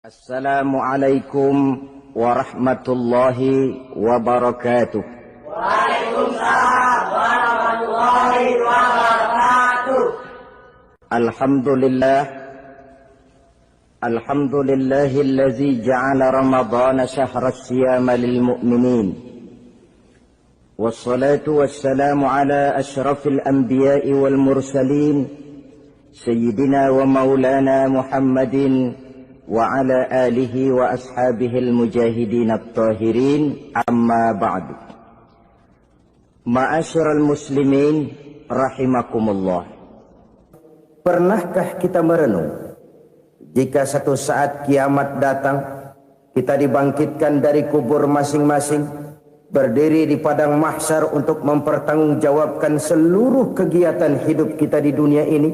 Assalamualaikum warahmatullahi wabarakatuh. Waalaikumsalam warahmatullahi wabarakatuh. Alhamdulillahillazi ja'ala ramadhana syahra siyama lilmu'minin. Wassalatu wassalamu ala ashrafil anbiya'i wal mursalin sayyidina wa maulana Muhammadin wa ala alihi wa ashabihi al-mujahidin at-tahirin, amma ba'du. Ma'asyiral muslimin rahimakumullah. Pernahkah kita merenung jika satu saat kiamat datang, kita dibangkitkan dari kubur masing-masing, berdiri di padang mahsyar untuk mempertanggungjawabkan seluruh kegiatan hidup kita di dunia ini,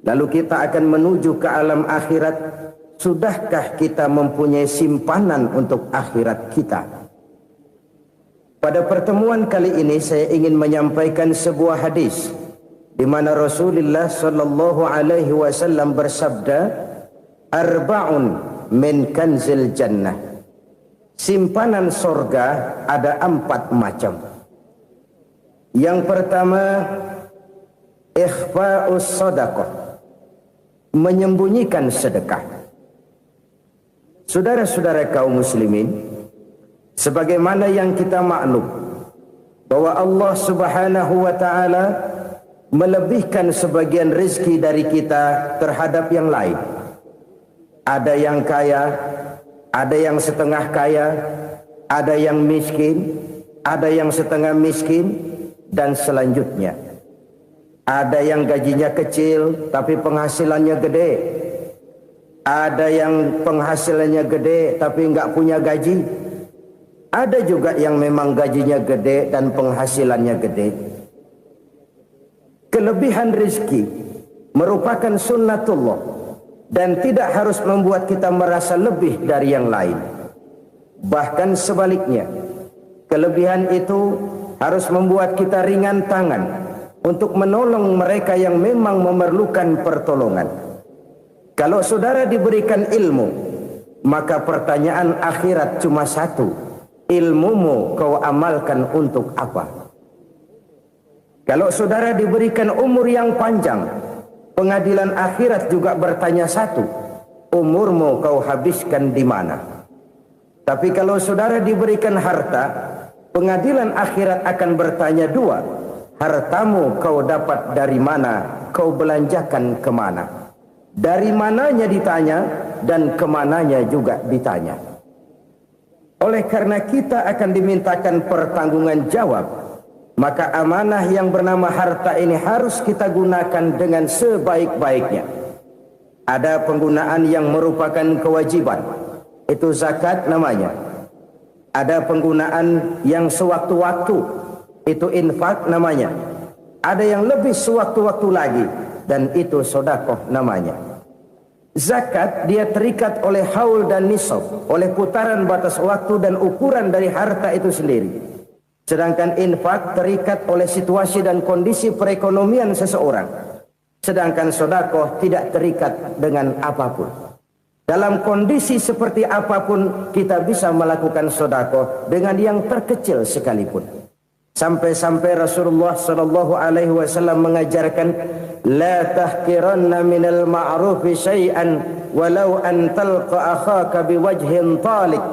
lalu kita akan menuju ke alam akhirat. Sudahkah kita mempunyai simpanan untuk akhirat kita? Pada pertemuan kali ini saya ingin menyampaikan sebuah hadis di mana Rasulullah sallallahu alaihi wasallam bersabda, "Arba'un min kanzil jannah." Simpanan sorga ada 4 macam. Yang pertama, ikhfa'us shadaqah, menyembunyikan sedekah. Saudara-saudara kaum muslimin, sebagaimana yang kita maklum bahwa Allah Subhanahu wa taala melebihkan sebagian rezeki dari kita terhadap yang lain. Ada yang kaya, ada yang setengah kaya, ada yang miskin, ada yang setengah miskin, dan selanjutnya. Ada yang gajinya kecil tapi penghasilannya gede. Ada yang penghasilannya gede tapi enggak punya gaji. Ada juga yang memang gajinya gede dan penghasilannya gede. Kelebihan rezeki merupakan sunnatullah dan tidak harus membuat kita merasa lebih dari yang lain. Bahkan sebaliknya, kelebihan itu harus membuat kita ringan tangan untuk menolong mereka yang memang memerlukan pertolongan. Kalau saudara diberikan ilmu, maka pertanyaan akhirat cuma satu: ilmumu kau amalkan untuk apa? Kalau saudara diberikan umur yang panjang, pengadilan akhirat juga bertanya satu: umurmu kau habiskan di mana? Tapi kalau saudara diberikan harta, pengadilan akhirat akan bertanya 2: hartamu kau dapat dari mana? Kau belanjakan kemana? Dari mananya ditanya dan kemananya juga ditanya. Oleh karena kita akan dimintakan pertanggungan jawab, maka amanah yang bernama harta ini harus kita gunakan dengan sebaik-baiknya. Ada penggunaan yang merupakan kewajiban, itu zakat namanya. Ada penggunaan yang sewaktu-waktu, itu infak namanya. Ada yang lebih sewaktu-waktu lagi, dan itu sedekah namanya. Zakat dia terikat oleh haul dan nisab, oleh putaran batas waktu dan ukuran dari harta itu sendiri. Sedangkan infak terikat oleh situasi dan kondisi perekonomian seseorang. Sedangkan sedekah tidak terikat dengan apapun. Dalam kondisi seperti apapun kita bisa melakukan sedekah dengan yang terkecil sekalipun. Sampai-sampai Rasulullah sallallahu alaihi wasallam mengajarkan, la tahqiranna minal ma'rufi syai'an walau an talqa akhaka biwajhin talik.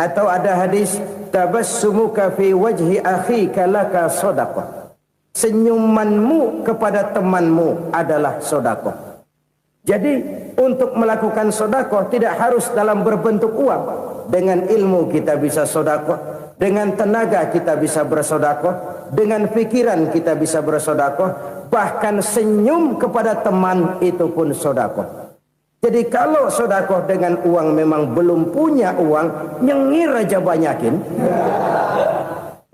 Atau ada hadis, tabassumuka fi wajhi akhika laka shadaqah. Senyumanmu kepada temanmu adalah sedekah. Jadi untuk melakukan sedekah tidak harus dalam berbentuk uang. Dengan ilmu kita bisa sedekah. Dengan tenaga kita bisa bersedekah, dengan pikiran kita bisa bersedekah, bahkan senyum kepada teman itu pun sedekah. Jadi kalau sedekah dengan uang memang belum punya uang, nyengir aja banyakin.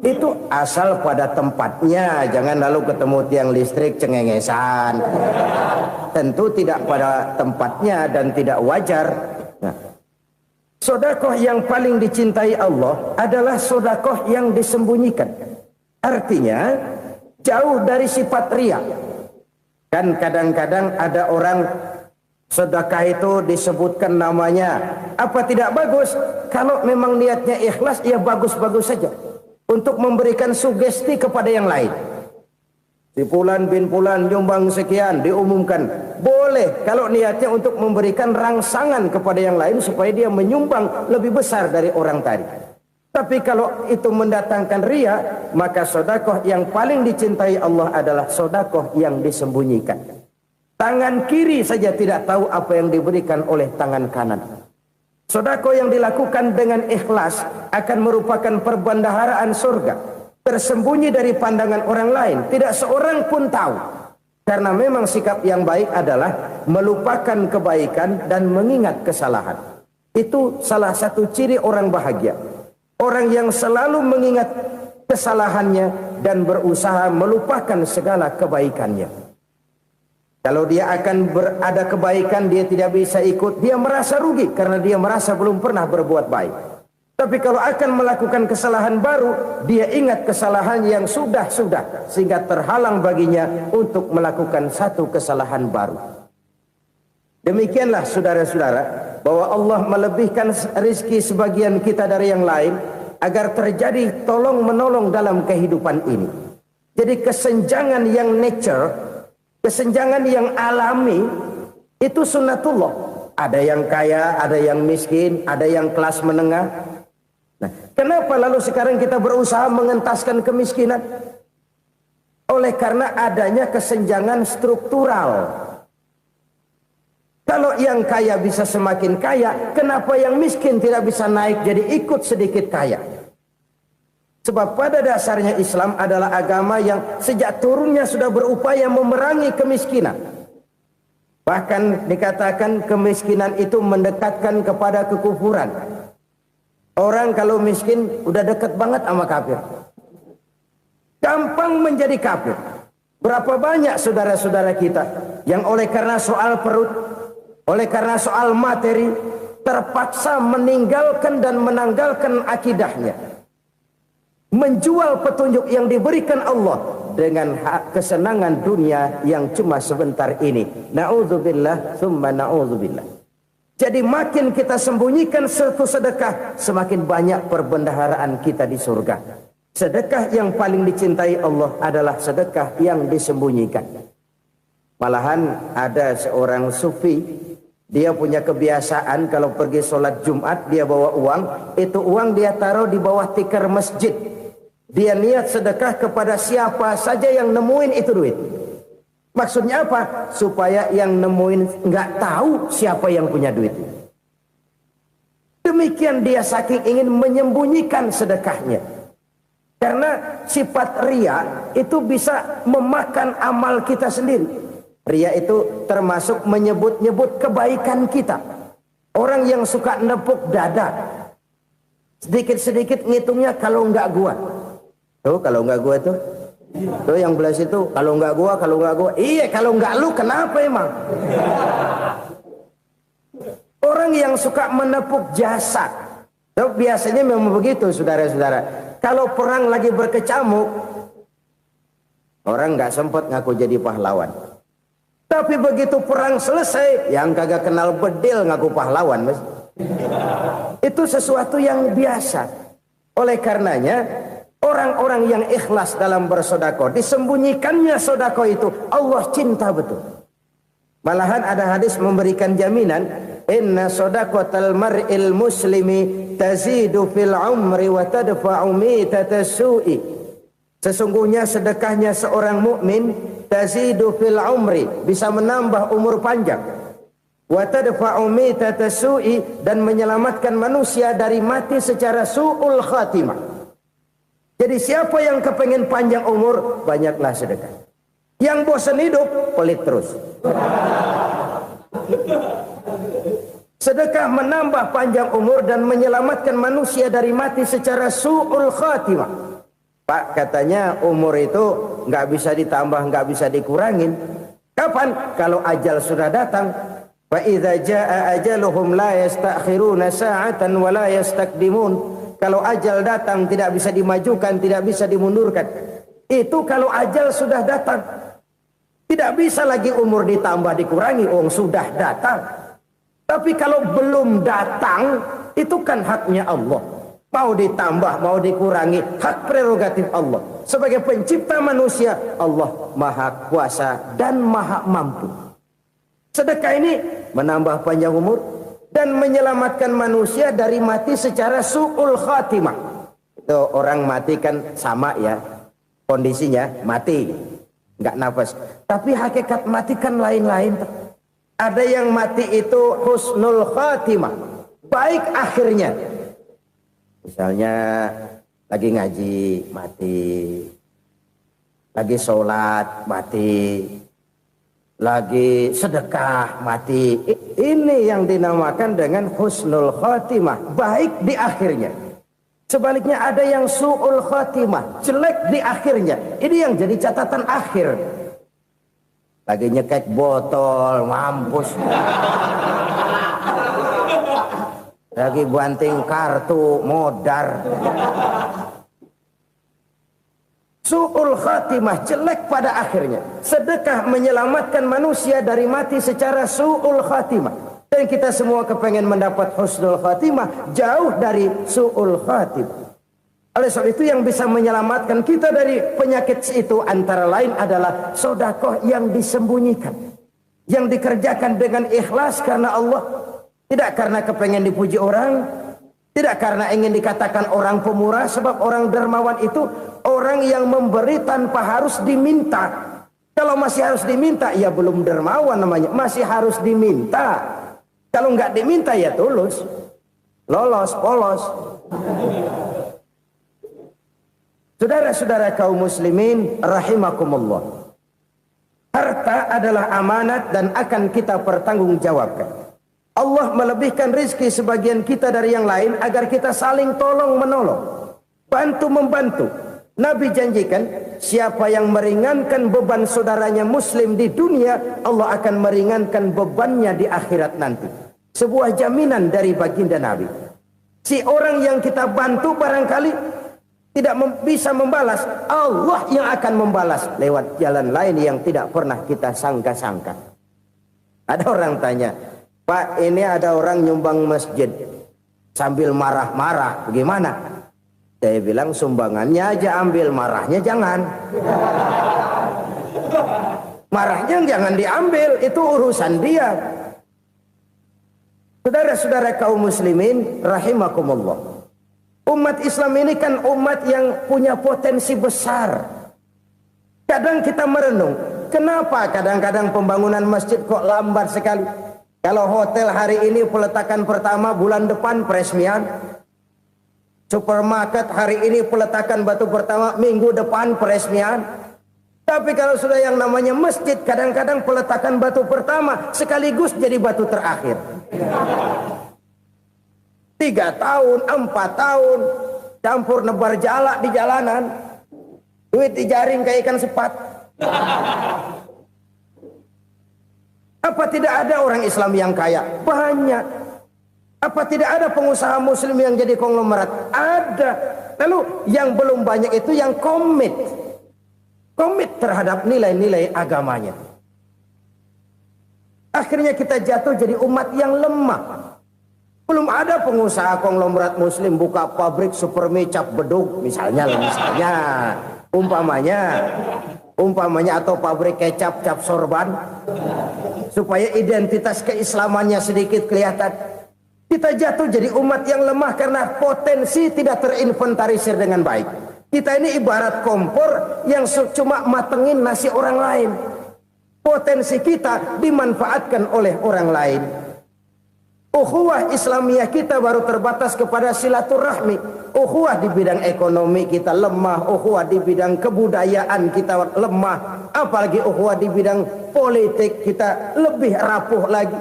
Itu asal pada tempatnya, jangan lalu ketemu tiang listrik cengengesan. Tentu tidak pada tempatnya dan tidak wajar. Nah, sedekah yang paling dicintai Allah adalah sedekah yang disembunyikan. Artinya jauh dari sifat riya. Kan kadang-kadang ada orang Sedekah itu disebutkan namanya. Apa tidak bagus? Kalau memang niatnya ikhlas, ya bagus-bagus saja. Untuk memberikan sugesti kepada yang lain. Si Fulan bin Fulan nyumbang sekian, diumumkan. Boleh kalau niatnya untuk memberikan rangsangan kepada yang lain supaya dia menyumbang lebih besar dari orang tadi. Tapi kalau itu mendatangkan riya, maka sedekah yang paling dicintai Allah adalah sedekah yang disembunyikan. Tangan kiri saja tidak tahu apa yang diberikan oleh tangan kanan. Sedekah yang dilakukan dengan ikhlas akan merupakan perbendaharaan surga, tersembunyi dari pandangan orang lain, tidak seorang pun tahu. Karena memang sikap yang baik adalah melupakan kebaikan dan mengingat kesalahan. Itu salah satu ciri orang bahagia. Orang yang selalu mengingat kesalahannya dan berusaha melupakan segala kebaikannya. Kalau dia akan berada kebaikan, dia tidak bisa ikut, dia merasa rugi karena dia merasa belum pernah berbuat baik. Tapi kalau akan melakukan kesalahan baru, dia ingat kesalahan yang sudah-sudah, sehingga terhalang baginya untuk melakukan satu kesalahan baru. Demikianlah saudara-saudara, bahwa Allah melebihkan rizki sebagian kita dari yang lain, agar terjadi tolong-menolong dalam kehidupan ini. Jadi kesenjangan yang nature, kesenjangan yang alami, itu sunnatullah. Ada yang kaya, ada yang miskin, ada yang kelas menengah. Nah, kenapa lalu sekarang kita berusaha mengentaskan kemiskinan? Oleh karena adanya kesenjangan struktural. Kalau yang kaya bisa semakin kaya, kenapa yang miskin tidak bisa naik jadi ikut sedikit kaya? Sebab pada dasarnya Islam adalah agama yang sejak turunnya sudah berupaya memerangi kemiskinan. Bahkan dikatakan kemiskinan itu mendekatkan kepada kekufuran. Orang kalau miskin udah dekat banget sama kafir. Gampang menjadi kafir. Berapa banyak saudara-saudara kita yang oleh karena soal perut, oleh karena soal materi, terpaksa meninggalkan dan menanggalkan akidahnya. Menjual petunjuk yang diberikan Allah dengan kesenangan dunia yang cuma sebentar ini. Na'udzubillah, thumma na'udzubillah. Jadi makin kita sembunyikan satu sedekah, semakin banyak perbendaharaan kita di surga. Sedekah yang paling dicintai Allah adalah sedekah yang disembunyikan. Malahan ada seorang sufi, dia punya kebiasaan kalau pergi sholat Jumat dia bawa uang, itu uang dia taruh di bawah tikar masjid. Dia niat sedekah kepada siapa saja yang nemuin itu duit. Maksudnya apa? Supaya yang nemuin nggak tahu siapa yang punya duit. Demikian dia saking ingin menyembunyikan sedekahnya. Karena sifat riya itu bisa memakan amal kita sendiri. Riya itu termasuk menyebut-nyebut kebaikan kita. Orang yang suka nepuk dada, sedikit-sedikit ngitungnya kalau nggak gua. Tuh kalau nggak gua tuh yang belah situ kalau nggak gua. Iya kalau nggak lu kenapa emang? Orang yang suka menepuk jasad. Tuh, biasanya memang begitu saudara-saudara. Kalau perang lagi berkecamuk, orang nggak sempat ngaku jadi pahlawan. Tapi begitu perang selesai, yang kagak kenal bedil ngaku pahlawan, mas. Itu sesuatu yang biasa. Oleh karenanya, orang-orang yang ikhlas dalam bersedekah, disembunyikannya sedekah itu, Allah cinta betul. Malahan ada hadis memberikan jaminan, inna sedaqatal mar'il muslimi tazidu fil umri wa tadfa'u mitatas su'i. Sesungguhnya sedekahnya seorang mukmin tazidu fil umri, bisa menambah umur panjang. Wa tadfa'u mitatas su'i, dan menyelamatkan manusia dari mati secara su'ul khatimah. Jadi siapa yang kepengen panjang umur, banyaklah sedekah. Yang bosan hidup, pelit terus. Sedekah menambah panjang umur dan menyelamatkan manusia dari mati secara su'ul khatimah. Pak, katanya umur itu nggak bisa ditambah, nggak bisa dikurangin. Kapan? Kalau ajal sudah datang. Fa idza jaa ajaluhum la yastakhiruna sa'atan wa la yastaqdimun. Kalau ajal datang tidak bisa dimajukan, tidak bisa dimundurkan. Itu kalau ajal sudah datang. Tidak bisa lagi umur ditambah dikurangi, sudah datang. Tapi kalau belum datang, itu kan haknya Allah. Mau ditambah, mau dikurangi, hak prerogatif Allah. Sebagai pencipta manusia, Allah maha kuasa dan maha mampu. Sedekah ini menambah panjang umur dan menyelamatkan manusia dari mati secara su'ul khatimah. Itu orang mati kan sama ya, kondisinya mati, nggak nafas. Tapi hakikat mati kan lain-lain. Ada yang mati itu husnul khatimah, baik akhirnya. Misalnya lagi ngaji mati, lagi sholat mati, lagi sedekah mati. Ini yang dinamakan dengan husnul khatimah, baik di akhirnya. Sebaliknya ada yang su'ul khatimah, jelek di akhirnya. Ini yang jadi catatan akhir. Lagi nyekek botol, mampus. Lagi banting kartu, modar. Su'ul khatimah, jelek pada akhirnya. Sedekah menyelamatkan manusia dari mati secara su'ul khatimah. Dan kita semua kepengen mendapat husnul khatimah, jauh dari su'ul khatimah. Oleh sebab itu yang bisa menyelamatkan kita dari penyakit itu antara lain adalah sedekah yang disembunyikan. Yang dikerjakan dengan ikhlas karena Allah. Tidak karena kepengen dipuji orang, tidak karena ingin dikatakan orang pemurah, sebab orang dermawan itu orang yang memberi tanpa harus diminta. Kalau masih harus diminta, ya belum dermawan namanya, masih harus diminta. Kalau nggak diminta ya tulus, lolos, polos. Saudara-saudara kaum muslimin rahimakumullah. Harta adalah amanat dan akan kita pertanggungjawabkan. Allah melebihkan rizki sebagian kita dari yang lain agar kita saling tolong menolong, bantu membantu. Nabi janjikan siapa yang meringankan beban saudaranya muslim di dunia, Allah akan meringankan bebannya di akhirat nanti. Sebuah jaminan dari baginda Nabi. Si orang yang kita bantu barangkali tidak bisa membalas, Allah yang akan membalas lewat jalan lain yang tidak pernah kita sangka-sangka. Ada orang tanya, Pak, ini ada orang nyumbang masjid sambil marah-marah, bagaimana? Saya bilang sumbangannya aja ambil, marahnya jangan. Marahnya jangan diambil, itu urusan dia. Saudara-saudara kaum muslimin rahimakumullah. Umat Islam ini kan umat yang punya potensi besar. Kadang kita merenung, kenapa kadang-kadang pembangunan masjid kok lambat sekali? Kalau hotel hari ini peletakan pertama, bulan depan peresmian. Supermarket hari ini peletakan batu pertama, minggu depan peresmian. Tapi kalau sudah yang namanya masjid, kadang-kadang peletakan batu pertama sekaligus jadi batu terakhir. 3 tahun, 4 tahun, campur nebar jalak di jalanan. Duit dijaring kayak ikan sepat. Apa tidak ada orang Islam yang kaya? Banyak. Apa tidak ada pengusaha muslim yang jadi konglomerat? Ada. Lalu yang belum banyak itu yang komit terhadap nilai-nilai agamanya. Akhirnya kita jatuh jadi umat yang lemah. Belum ada pengusaha konglomerat muslim buka pabrik supermi cap beduk misalnya umpamanya atau pabrik kecap cap sorban supaya identitas keislamannya sedikit kelihatan. Kita jatuh jadi umat yang lemah karena potensi tidak terinventarisir dengan baik. Kita ini ibarat kompor yang cuma matengin nasi orang lain. Potensi kita dimanfaatkan oleh orang lain. Ukhuwah Islamiyah kita baru terbatas kepada silaturahmi. Ukhuwah di bidang ekonomi kita lemah, ukhuwah di bidang kebudayaan kita lemah, apalagi ukhuwah di bidang politik kita lebih rapuh lagi.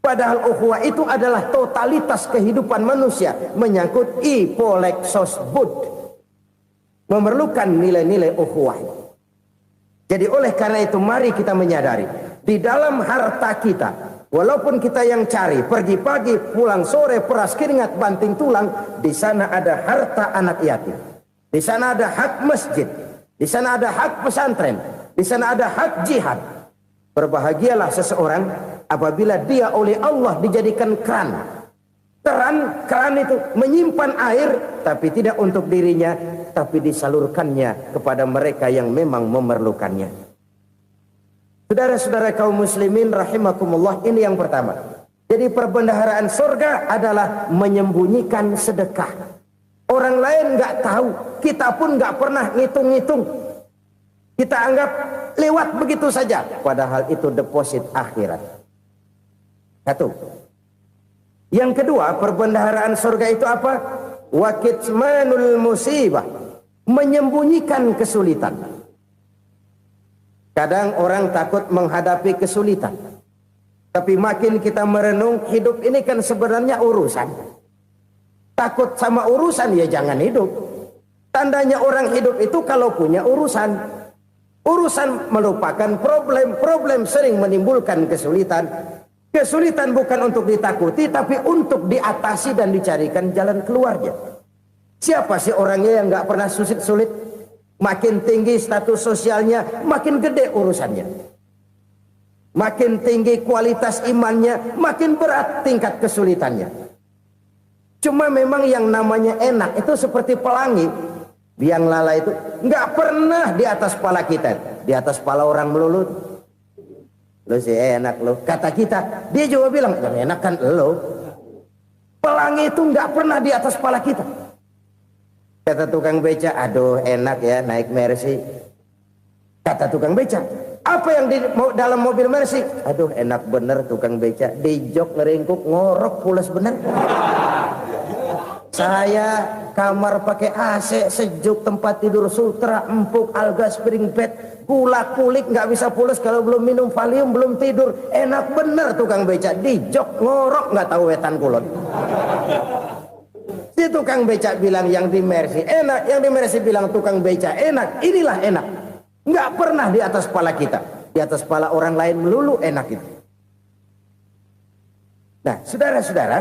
Padahal ukhuwah itu adalah totalitas kehidupan manusia, menyangkut ipolexosbud, memerlukan nilai-nilai ukhuwah. Jadi oleh karena itu mari kita menyadari di dalam harta kita, walaupun kita yang cari, pergi pagi, pulang sore, peras keringat, banting tulang, di sana ada harta anak yatim. Di sana ada hak masjid. Di sana ada hak pesantren. Di sana ada hak jihad. Berbahagialah seseorang apabila dia oleh Allah dijadikan keran. Keran itu menyimpan air, tapi tidak untuk dirinya, tapi disalurkannya kepada mereka yang memang memerlukannya. Saudara-saudara kaum muslimin rahimakumullah, ini yang pertama. Jadi perbendaharaan surga adalah menyembunyikan sedekah. Orang lain nggak tahu, kita pun nggak pernah ngitung-ngitung. Kita anggap lewat begitu saja, padahal itu deposit akhirat. Satu. Yang kedua, perbendaharaan surga itu apa? Wa kitmanul musibah, menyembunyikan kesulitan. Kadang orang takut menghadapi kesulitan, tapi makin kita merenung, hidup ini kan sebenarnya urusan. Takut sama urusan, ya jangan hidup. Tandanya orang hidup itu kalau punya urusan. Urusan melupakan problem. Problem sering menimbulkan kesulitan. Kesulitan bukan untuk ditakuti, tapi untuk diatasi dan dicarikan jalan keluarnya. Siapa sih orangnya yang nggak pernah sulit-sulit? Makin tinggi status sosialnya, makin gede urusannya. Makin tinggi kualitas imannya, makin berat tingkat kesulitannya. Cuma memang yang namanya enak itu seperti pelangi. Biang lala itu nggak pernah di atas kepala kita, di atas kepala orang melulu. Lo sih enak lo, kata kita. Dia juga bilang yang enak kan lo. Pelangi itu nggak pernah di atas kepala kita. Kata tukang beca, aduh enak ya naik Mercy. Kata tukang beca, apa yang di dalam mobil Mercy? Aduh enak bener tukang beca, di jok ngeringkuk ngorok pulas bener. Saya kamar pakai AC sejuk, tempat tidur sutra empuk, alga spring bed, kulak kulik nggak bisa pulas kalau belum minum Valium, belum tidur. Enak bener tukang beca, di jok ngorok nggak tahu wetan kulon. Si tukang beca bilang yang di Mercy enak, yang di Mercy bilang tukang beca enak. Inilah enak, nggak pernah di atas kepala kita, di atas kepala orang lain melulu enak itu. Nah, saudara-saudara,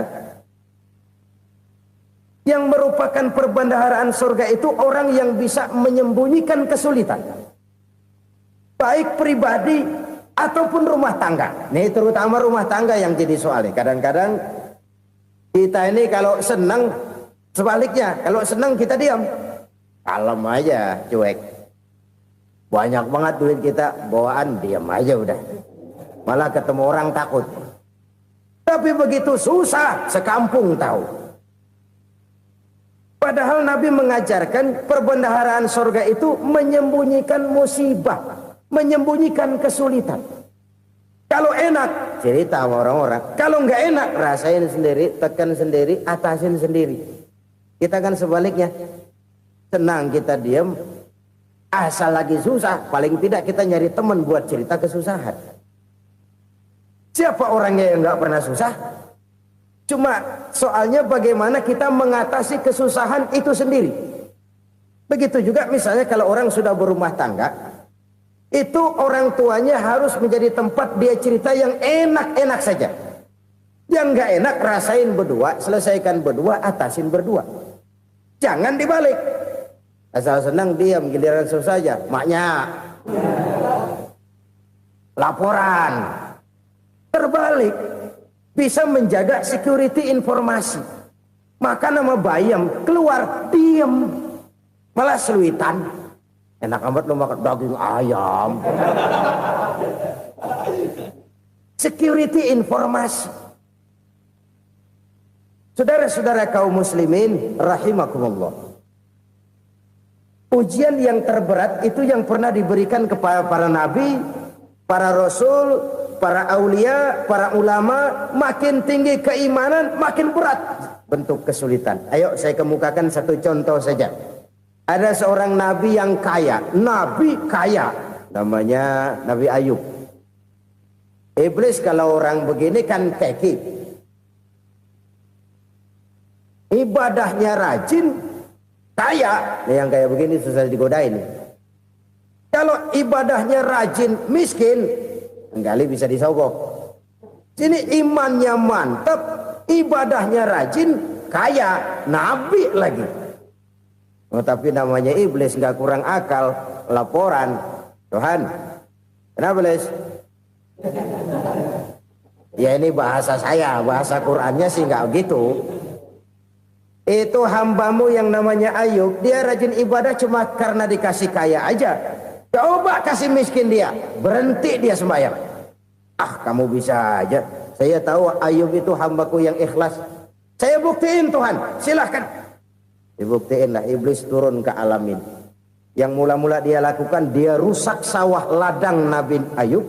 yang merupakan perbendaharaan surga itu orang yang bisa menyembunyikan kesulitan, baik pribadi ataupun rumah tangga. Nih terutama rumah tangga yang jadi soalnya. Kadang-kadang kita ini kalau senang, sebaliknya kalau senang kita diam, kalem aja, cuek. Banyak banget duit kita bawaan, diam aja udah. Malah ketemu orang takut. Tapi begitu susah, sekampung tahu. Padahal Nabi mengajarkan perbendaharaan surga itu menyembunyikan musibah, menyembunyikan kesulitan. Kalau enak, cerita sama orang-orang. Kalau nggak enak, rasain sendiri, tekan sendiri, atasin sendiri. Kita kan sebaliknya, senang kita diam, asal lagi susah, paling tidak kita nyari teman buat cerita kesusahan. Siapa orangnya yang nggak pernah susah? Cuma soalnya bagaimana kita mengatasi kesusahan itu sendiri. Begitu juga misalnya kalau orang sudah berumah tangga, itu orang tuanya harus menjadi tempat dia cerita yang enak-enak saja. Yang nggak enak rasain berdua, selesaikan berdua, atasin berdua. Jangan dibalik. Asal senang diam, giliran susah saja. Maknya laporan. Terbalik. Bisa menjaga security informasi. Maka nama bayam keluar diam, malah seluitan. Enak amat lo makan daging ayam. Security informasi. Saudara-saudara kaum muslimin rahimakumullah. Ujian yang terberat itu yang pernah diberikan kepada para nabi, para rasul, para aulia, para ulama. Makin tinggi keimanan, makin berat bentuk kesulitan. Ayo saya kemukakan satu contoh saja. Ada seorang nabi yang kaya, nabi kaya, namanya Nabi Ayub. Iblis kalau orang begini kan keki, ibadahnya rajin, kaya. Yang kayak begini susah digodain. Kalau ibadahnya rajin, miskin, kali bisa disogok. Sini imannya mantap, ibadahnya rajin, kaya, nabi lagi. Oh, tapi namanya iblis nggak kurang akal, laporan. Tuhan, kenapa Les? Ya ini bahasa saya, bahasa Qur'annya sih nggak gitu. Itu hambamu yang namanya Ayub, dia rajin ibadah cuma karena dikasih kaya aja. Coba kasih miskin dia, berhenti dia sembahyang. Ah, kamu bisa aja. Saya tahu Ayub itu hambaku yang ikhlas. Saya buktiin Tuhan, silahkan. Dibuktiin lah, iblis turun ke alam ini. Yang mula-mula dia lakukan, dia rusak sawah ladang Nabi Ayub.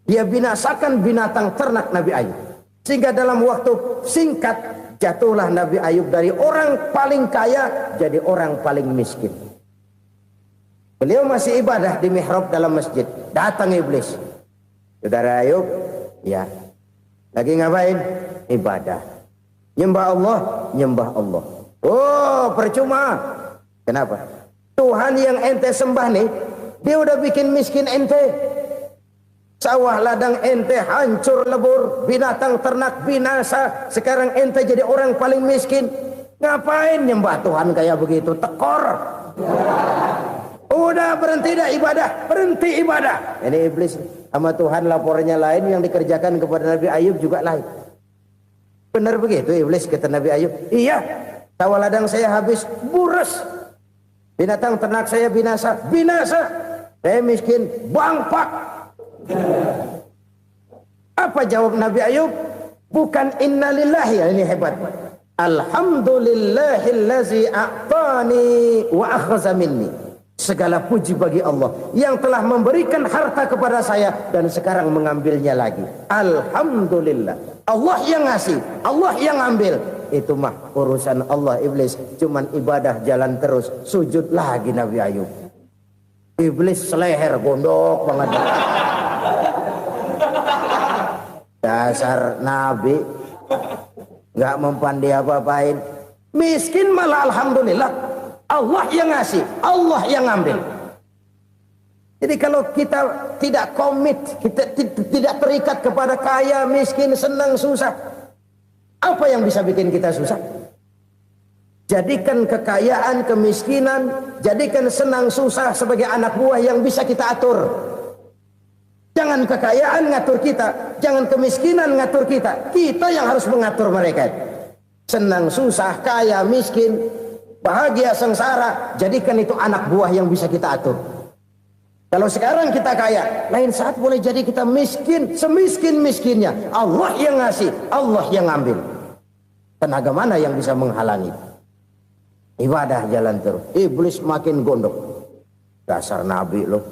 Dia binasakan binatang ternak Nabi Ayub. Sehingga dalam waktu singkat, jatuhlah Nabi Ayub dari orang paling kaya jadi orang paling miskin. Beliau masih ibadah di mihrab dalam masjid. Datang iblis. Saudara Ayub, ya. Lagi ngapain? Ibadah. Nyembah Allah, nyembah Allah. Oh, percuma. Kenapa? Tuhan yang ente sembah nih, dia udah bikin miskin ente. Sawah ladang ente hancur lebur, binatang ternak binasa. Sekarang ente jadi orang paling miskin. Ngapain nyembah Tuhan kayak begitu? Tekor. Udah berhenti dah ibadah, berhenti ibadah. Ini iblis sama Tuhan laporannya lain, yang dikerjakan kepada Nabi Ayub juga lain. Benar begitu iblis, kata Nabi Ayub. Iya, sawah ladang saya habis, buras. Binatang ternak saya binasa, binasa. Saya miskin, bangpak. Apa jawab Nabi Ayub? Bukan innalillahi, ini hebat. Alhamdulillahillazi a'tani wa akhza minni. Segala puji bagi Allah yang telah memberikan harta kepada saya dan sekarang mengambilnya lagi. Alhamdulillah. Allah yang ngasih, Allah yang ambil. Itu mah urusan Allah. Iblis cuman ibadah jalan terus, sujud lagi Nabi Ayub. Iblis seleher gondok banget. Dasar Nabi nggak mempan dia apa-apain. Miskin malah alhamdulillah. Allah yang ngasih, Allah yang ambil. Jadi kalau kita tidak komit, kita tidak terikat kepada kaya, miskin, senang, susah, apa yang bisa bikin kita susah? Jadikan kekayaan, kemiskinan, jadikan senang, susah sebagai anak buah yang bisa kita atur. Jangan kekayaan ngatur kita, jangan kemiskinan ngatur kita. Kita yang harus mengatur mereka. Senang, susah, kaya, miskin, bahagia, sengsara, jadikan itu anak buah yang bisa kita atur. Kalau sekarang kita kaya, lain saat boleh jadi kita miskin, semiskin-miskinnya. Allah yang ngasih, Allah yang ambil. Tenaga mana yang bisa menghalangi? Ibadah jalan terus. Iblis makin gondok. Dasar Nabi loh.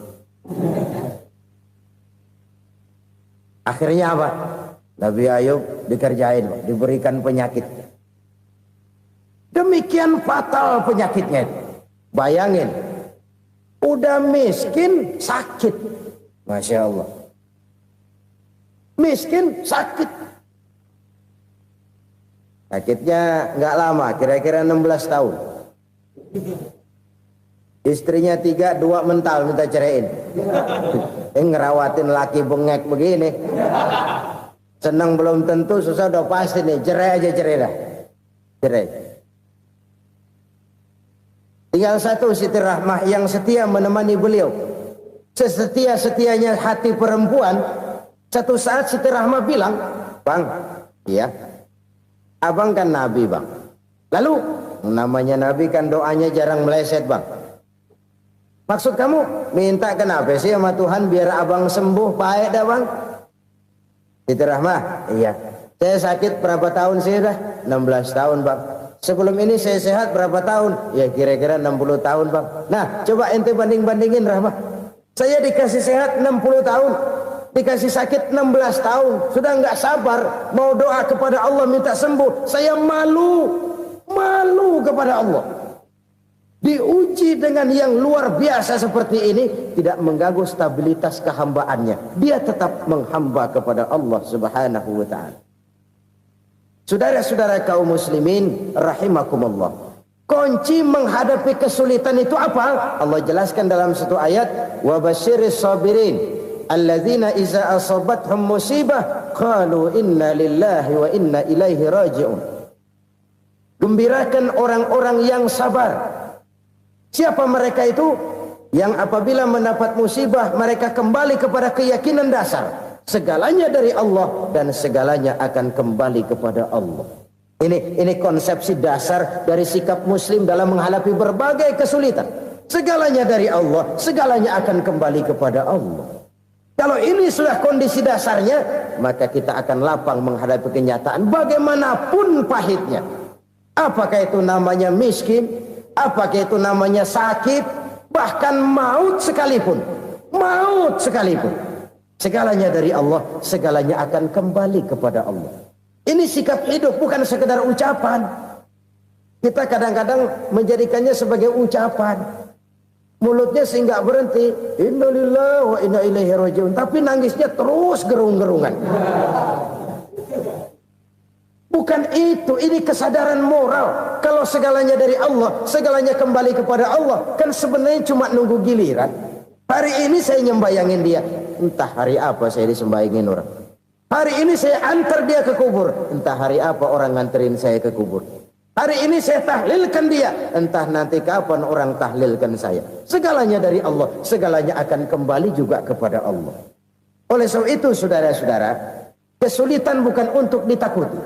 Akhirnya apa? Nabi Ayub dikerjain, diberikan penyakit. Demikian fatal penyakitnya. Bayangin, udah miskin sakit. Masya Allah. Miskin sakit. Sakitnya nggak lama, kira-kira 16 tahun. Istrinya 3, 2 mental minta ceraiin. Ngerawatin laki bengek begini. Senang belum tentu, susah udah pasti nih. Cerai aja, cerai dah. Cerai. Tinggal satu Siti Rahmah yang setia menemani beliau. Sesetia-setianya hati perempuan. Satu saat Siti Rahmah bilang, "Bang, iya, abang kan Nabi, Bang. Lalu, namanya Nabi kan doanya jarang meleset, Bang. Maksud kamu minta kenapa sih sama Tuhan biar abang sembuh, baik dah, Bang?" Siti Rahmah, iya. Saya sakit berapa tahun sih dah? 16 tahun, Bang. Sebelum ini saya sehat berapa tahun? Ya kira-kira 60 tahun, Bang. Nah, coba ente banding-bandingin, Rahmah. Saya dikasih sehat 60 tahun, dikasih sakit 16 tahun. Sudah nggak sabar mau doa kepada Allah minta sembuh. Saya malu kepada Allah. Diuji dengan yang luar biasa seperti ini, tidak mengganggu stabilitas kehambaannya. Dia tetap menghamba kepada Allah Subhanahu wa ta'ala. Saudara-saudara kaum muslimin rahimakumullah. Kunci menghadapi kesulitan itu apa? Allah jelaskan dalam satu ayat, wa basyiris sabirin alladzina iza asabathum musibah qalu inna lillahi wa inna ilaihi raji'un. Gembirakan orang-orang yang sabar. Siapa mereka itu? yang apabila mendapat musibah mereka kembali kepada keyakinan dasar segalanya dari Allah dan segalanya akan kembali kepada Allah. Ini konsepsi dasar dari sikap muslim dalam menghadapi berbagai kesulitan. Segalanya dari Allah, segalanya akan kembali kepada Allah. Kalau ini sudah kondisi dasarnya, maka kita akan lapang menghadapi kenyataan bagaimanapun pahitnya. Apakah itu namanya miskin, apakah itu namanya sakit, bahkan maut sekalipun. Maut sekalipun. Segalanya dari Allah, segalanya akan kembali kepada Allah. Ini sikap hidup, bukan sekedar ucapan. Kita kadang-kadang menjadikannya sebagai ucapan. Mulutnya sih nggak berhenti, innalillahi wa inna ilaihi rajiun, tapi nangisnya terus gerung-gerungan. Bukan itu, ini kesadaran moral. Kalau segalanya dari Allah, segalanya kembali kepada Allah, kan sebenarnya cuma nunggu giliran. Hari ini saya nyembayangin dia, entah hari apa saya disembayangin orang. Hari ini saya antar dia ke kubur, entah hari apa orang nganterin saya ke kubur. Hari ini saya tahlilkan dia, entah nanti kapan orang tahlilkan saya. Segalanya dari Allah, segalanya akan kembali juga kepada Allah. Oleh sebab itu saudara-saudara, kesulitan bukan untuk ditakuti.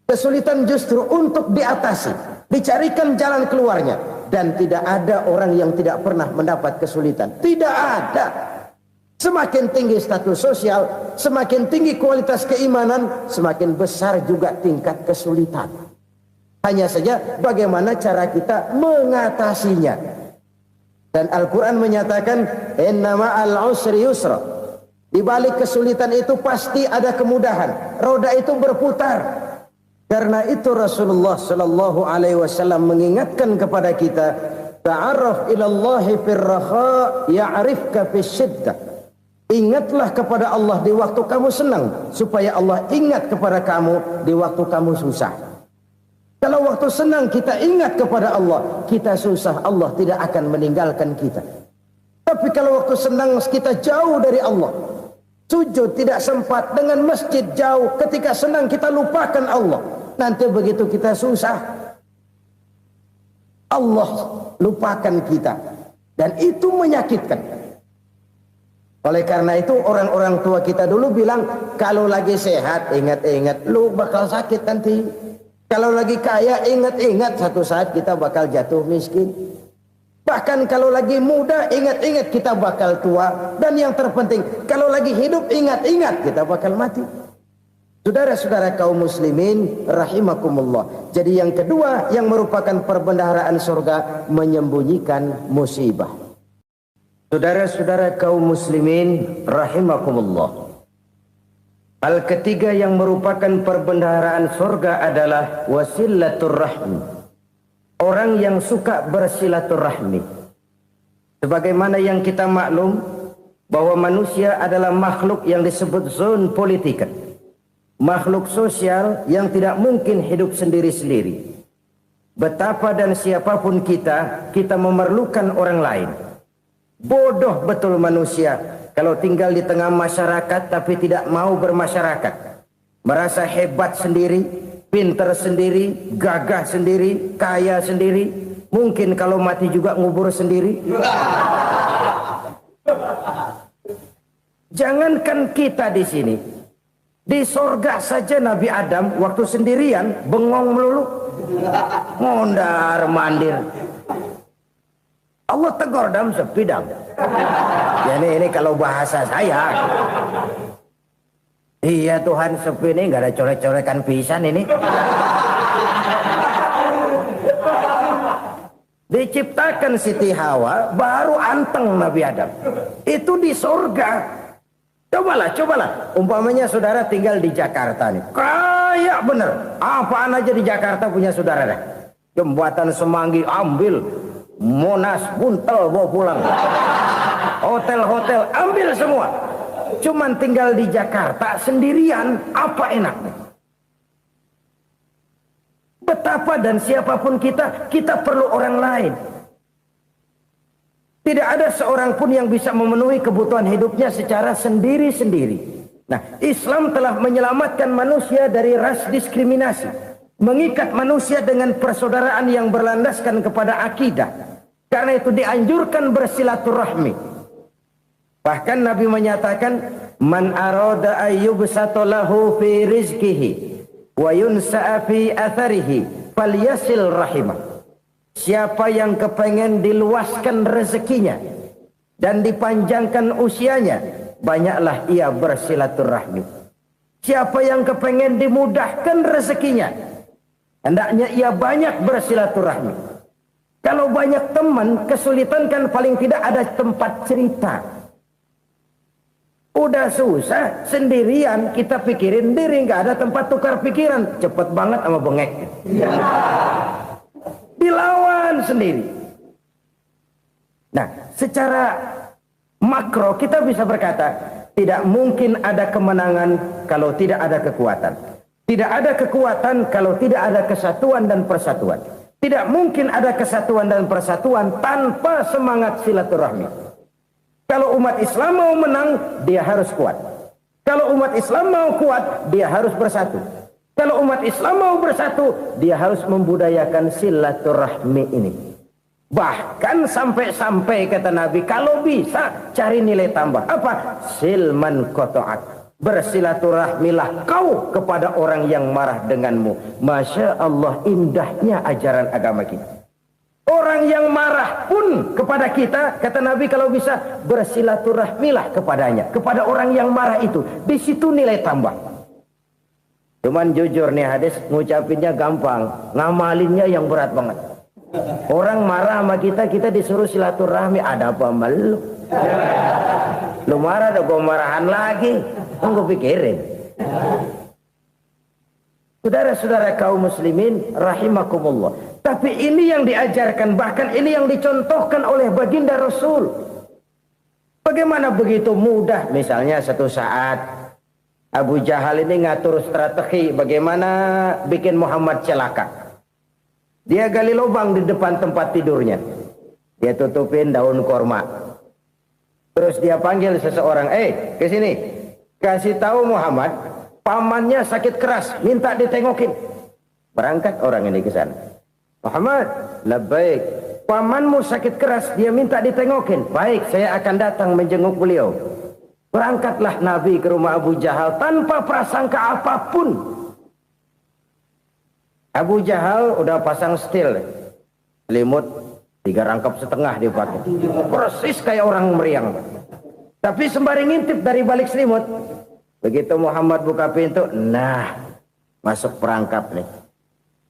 Kesulitan justru untuk diatasi, dicarikan jalan keluarnya. Dan tidak ada orang yang tidak pernah mendapat kesulitan. Tidak ada. Semakin tinggi status sosial, semakin tinggi kualitas keimanan, semakin besar juga tingkat kesulitan. Hanya saja bagaimana cara kita mengatasinya. Dan Al-Quran menyatakan, inna ma'al usri yusra. Di balik kesulitan itu pasti ada kemudahan. Roda itu berputar. Karena itu Rasulullah Sallallahu Alaihi Wasallam mengingatkan kepada kita, ta'arraf ilallahi firraha ya'rifka fisyiddah. Ingatlah kepada Allah di waktu kamu senang, supaya Allah ingat kepada kamu di waktu kamu susah. Kalau waktu senang kita ingat kepada Allah, kita susah, Allah tidak akan meninggalkan kita. Tapi kalau waktu senang kita jauh dari Allah, sujud tidak sempat, dengan masjid jauh, ketika senang kita lupakan Allah. Nanti begitu kita susah, Allah lupakan kita. Dan itu menyakitkan. Oleh karena itu orang-orang tua kita dulu bilang, kalau lagi sehat ingat-ingat lu bakal sakit nanti. Kalau lagi kaya ingat-ingat satu saat kita bakal jatuh miskin. Bahkan kalau lagi muda ingat-ingat kita bakal tua. Dan yang terpenting kalau lagi hidup ingat-ingat kita bakal mati. Saudara-saudara kaum muslimin rahimakumullah. Jadi yang kedua yang merupakan perbendaharaan surga, menyembunyikan musibah. Saudara-saudara kaum muslimin rahimakumullah. Hal ketiga yang merupakan perbendaharaan surga adalah wasilatur rahmi. Orang yang suka bersilaturahmi. Sebagaimana yang kita maklum bahwa manusia adalah makhluk yang disebut zon politika. Makhluk sosial yang tidak mungkin hidup sendiri-sendiri. Betapa dan siapapun kita memerlukan orang lain. Bodoh betul manusia kalau tinggal di tengah masyarakat tapi tidak mau bermasyarakat. Merasa hebat sendiri, pintar sendiri, gagah sendiri, kaya sendiri. Mungkin kalau mati juga ngubur sendiri. Jangankan kita di sini, di sorga saja Nabi Adam waktu sendirian bengong melulu, mondar mandir. Allah tegur dalam sepidang. Ya ini kalau bahasa saya. Iya Tuhan, sepi ini nggak ada coret-corekan pisan ini. Diciptakan Siti Hawa baru anteng Nabi Adam. Itu di surga. Cobalah. Umpamanya saudara tinggal di Jakarta nih. Kayak bener. Apaan aja di Jakarta punya saudara dah. Jembatan Semanggi ambil. Monas buntel bawa pulang. Hotel-hotel ambil semua. Cuman tinggal di Jakarta sendirian, apa enaknya? Betapa dan siapapun kita perlu orang lain. Tidak ada seorang pun yang bisa memenuhi kebutuhan hidupnya secara sendiri-sendiri. Nah, Islam telah menyelamatkan manusia dari ras diskriminasi. Mengikat manusia dengan persaudaraan yang berlandaskan kepada akidah. Karena itu dianjurkan bersilaturahmi. Bahkan Nabi menyatakan, man arada ayyubsata lahu fi rizqihi wa yunsa'a fi atharihi falyasil rahimah. Siapa yang kepengen diluaskan rezekinya dan dipanjangkan usianya, banyaklah ia bersilaturahmi. Siapa yang kepengen dimudahkan rezekinya, hendaknya ia banyak bersilaturahmi. Kalau banyak teman, kesulitan kan paling tidak ada tempat cerita. Udah susah, sendirian kita pikirin diri, nggak ada tempat tukar pikiran. Cepet banget sama bengek. Dilawan sendiri. Nah, secara makro kita bisa berkata, tidak mungkin ada kemenangan kalau tidak ada kekuatan. Tidak ada kekuatan kalau tidak ada kesatuan dan persatuan. Tidak mungkin ada kesatuan dan persatuan tanpa semangat silaturahmi. Kalau umat Islam mau menang, dia harus kuat. Kalau umat Islam mau kuat, dia harus bersatu. Kalau umat Islam mau bersatu, dia harus membudayakan silaturahmi ini. Bahkan sampai-sampai kata Nabi, kalau bisa cari nilai tambah. Apa? Silman qata'ak. Bersilaturahmilah kau kepada orang yang marah denganmu. Masya Allah, indahnya ajaran agama kita. Orang yang marah pun kepada kita, kata Nabi, kalau bisa bersilaturahmilah kepadanya, kepada orang yang marah itu. Di situ nilai tambah. Cuman jujur nih hadis, ngucapinnya gampang, ngamalinnya yang berat banget. Orang marah sama kita, kita disuruh silaturahmi, ada apa sama lu? Lu marah, ada gua marahan lagi, tunggu pikirin. Saudara-saudara kaum muslimin rahimakumullah. Tapi ini yang diajarkan, bahkan ini yang dicontohkan oleh baginda Rasul. Bagaimana begitu mudah, misalnya satu saat Abu Jahal ini ngatur strategi bagaimana bikin Muhammad celaka. Dia gali lubang di depan tempat tidurnya. Dia tutupin daun korma. Terus dia panggil seseorang, ke sini. Kasih tahu Muhammad, pamannya sakit keras, minta ditengokin. Berangkat orang ini ke sana. Muhammad, labbaik. Pamanmu sakit keras, dia minta ditengokin. Baik, saya akan datang menjenguk beliau. Berangkatlah Nabi ke rumah Abu Jahal tanpa prasangka apapun. Abu Jahal udah pasang stil, selimut 3 rangkap setengah dipakai, persis kayak orang meriang. Tapi sembari ngintip dari balik selimut, begitu Muhammad buka pintu, nah masuk perangkap nih.